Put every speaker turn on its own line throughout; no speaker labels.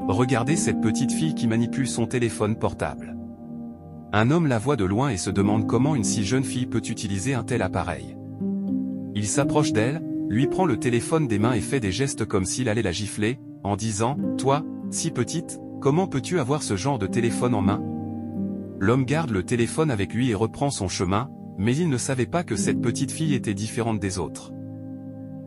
Regardez cette petite fille qui manipule son téléphone portable. Un homme la voit de loin et se demande comment une si jeune fille peut utiliser un tel appareil. Il s'approche d'elle, lui prend le téléphone des mains et fait des gestes comme s'il allait la gifler, en disant « Toi, si petite, comment peux-tu avoir ce genre de téléphone en main ?» L'homme garde le téléphone avec lui et reprend son chemin, mais il ne savait pas que cette petite fille était différente des autres.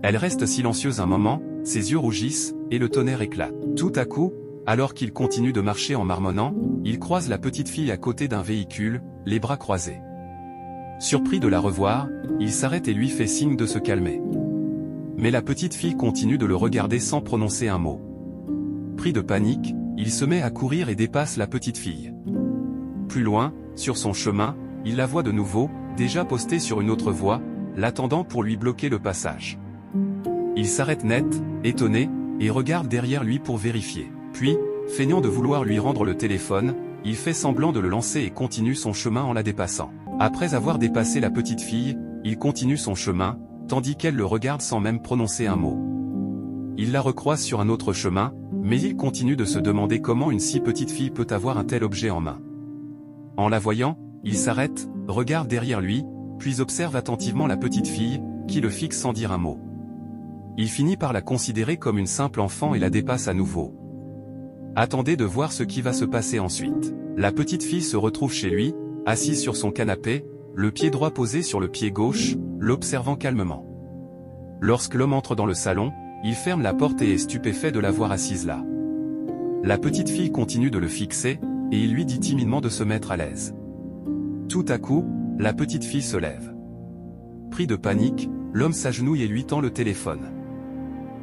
Elle reste silencieuse un moment, ses yeux rougissent, et le tonnerre éclate. Tout à coup, alors qu'il continue de marcher en marmonnant, il croise la petite fille à côté d'un véhicule, les bras croisés. Surpris de la revoir, il s'arrête et lui fait signe de se calmer. Mais la petite fille continue de le regarder sans prononcer un mot. Pris de panique, il se met à courir et dépasse la petite fille. Plus loin, sur son chemin, il la voit de nouveau, déjà postée sur une autre voie, l'attendant pour lui bloquer le passage. Il s'arrête net, étonné, et regarde derrière lui pour vérifier. Puis, feignant de vouloir lui rendre le téléphone, il fait semblant de le lancer et continue son chemin en la dépassant. Après avoir dépassé la petite fille, il continue son chemin, tandis qu'elle le regarde sans même prononcer un mot. Il la recroise sur un autre chemin, mais il continue de se demander comment une si petite fille peut avoir un tel objet en main. En la voyant, il s'arrête, regarde derrière lui, puis observe attentivement la petite fille, qui le fixe sans dire un mot. Il finit par la considérer comme une simple enfant et la dépasse à nouveau. Attendez de voir ce qui va se passer ensuite. La petite fille se retrouve chez lui, assise sur son canapé, le pied droit posé sur le pied gauche, l'observant calmement. Lorsque l'homme entre dans le salon, il ferme la porte et est stupéfait de la voir assise là. La petite fille continue de le fixer, et il lui dit timidement de se mettre à l'aise. Tout à coup, la petite fille se lève. Pris de panique, l'homme s'agenouille et lui tend le téléphone.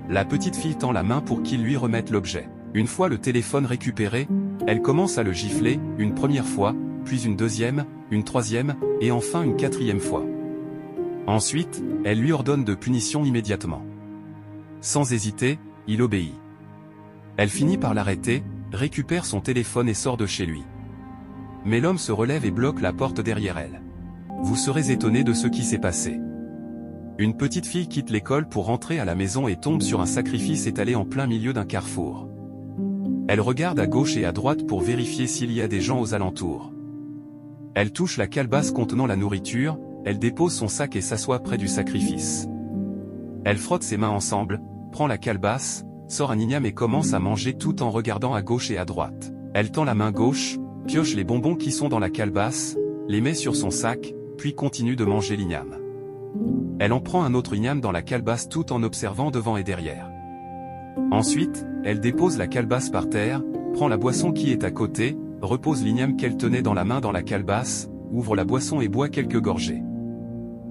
La petite fille tend la main pour qu'il lui remette l'objet. Une fois le téléphone récupéré, elle commence à le gifler, une première fois, puis une deuxième, une troisième, et enfin une quatrième fois. Ensuite, elle lui ordonne de punition immédiatement. Sans hésiter, il obéit. Elle finit par l'arrêter, récupère son téléphone et sort de chez lui. Mais l'homme se relève et bloque la porte derrière elle. Vous serez étonné de ce qui s'est passé. Une petite fille quitte l'école pour rentrer à la maison et tombe sur un sacrifice étalé en plein milieu d'un carrefour. Elle regarde à gauche et à droite pour vérifier s'il y a des gens aux alentours. Elle touche la calebasse contenant la nourriture, elle dépose son sac et s'assoit près du sacrifice. Elle frotte ses mains ensemble, prend la calebasse, sort un igname et commence à manger tout en regardant à gauche et à droite. Elle tend la main gauche, pioche les bonbons qui sont dans la calebasse, les met sur son sac, puis continue de manger l'igname. Elle en prend un autre igname dans la calebasse tout en observant devant et derrière. Ensuite, elle dépose la calebasse par terre, prend la boisson qui est à côté, repose l'igname qu'elle tenait dans la main dans la calebasse, ouvre la boisson et boit quelques gorgées.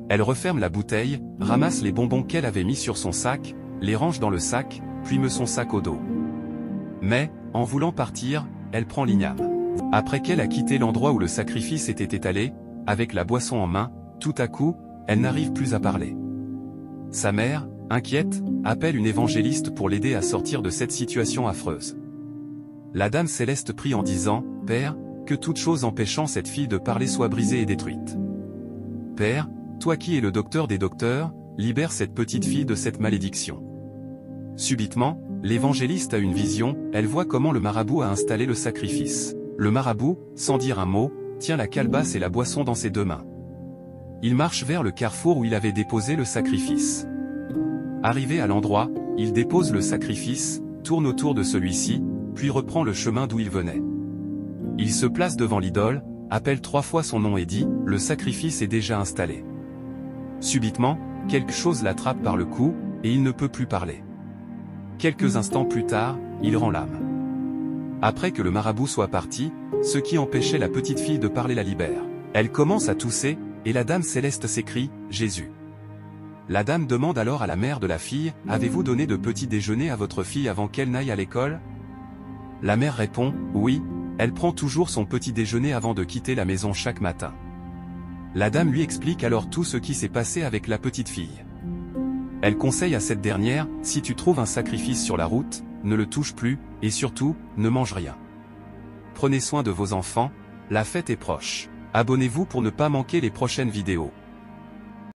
Elle referme la bouteille, ramasse les bonbons qu'elle avait mis sur son sac, les range dans le sac, puis met son sac au dos. Mais, en voulant partir, elle prend l'igname. Après qu'elle a quitté l'endroit où le sacrifice était étalé, avec la boisson en main, tout à coup, elle n'arrive plus à parler. Sa mère, inquiète, appelle une évangéliste pour l'aider à sortir de cette situation affreuse. La dame céleste prie en disant « Père, que toute chose empêchant cette fille de parler soit brisée et détruite. Père, toi qui es le docteur des docteurs, libère cette petite fille de cette malédiction. » Subitement, l'évangéliste a une vision, elle voit comment le marabout a installé le sacrifice. Le marabout, sans dire un mot, tient la calebasse et la boisson dans ses deux mains. Il marche vers le carrefour où il avait déposé le sacrifice. Arrivé à l'endroit, il dépose le sacrifice, tourne autour de celui-ci, puis reprend le chemin d'où il venait. Il se place devant l'idole, appelle 3 fois son nom et dit « Le sacrifice est déjà installé ». Subitement, quelque chose l'attrape par le cou, et il ne peut plus parler. Quelques instants plus tard, il rend l'âme. Après que le marabout soit parti, ce qui empêchait la petite fille de parler la libère. Elle commence à tousser, et la dame céleste s'écrie « Jésus ». La dame demande alors à la mère de la fille « Avez-vous donné de petit déjeuner à votre fille avant qu'elle n'aille à l'école ?» La mère répond « Oui, elle prend toujours son petit déjeuner avant de quitter la maison chaque matin. » La dame lui explique alors tout ce qui s'est passé avec la petite fille. Elle conseille à cette dernière « Si tu trouves un sacrifice sur la route, ne le touche plus, et surtout, ne mange rien. Prenez soin de vos enfants, la fête est proche. Abonnez-vous pour ne pas manquer les prochaines vidéos.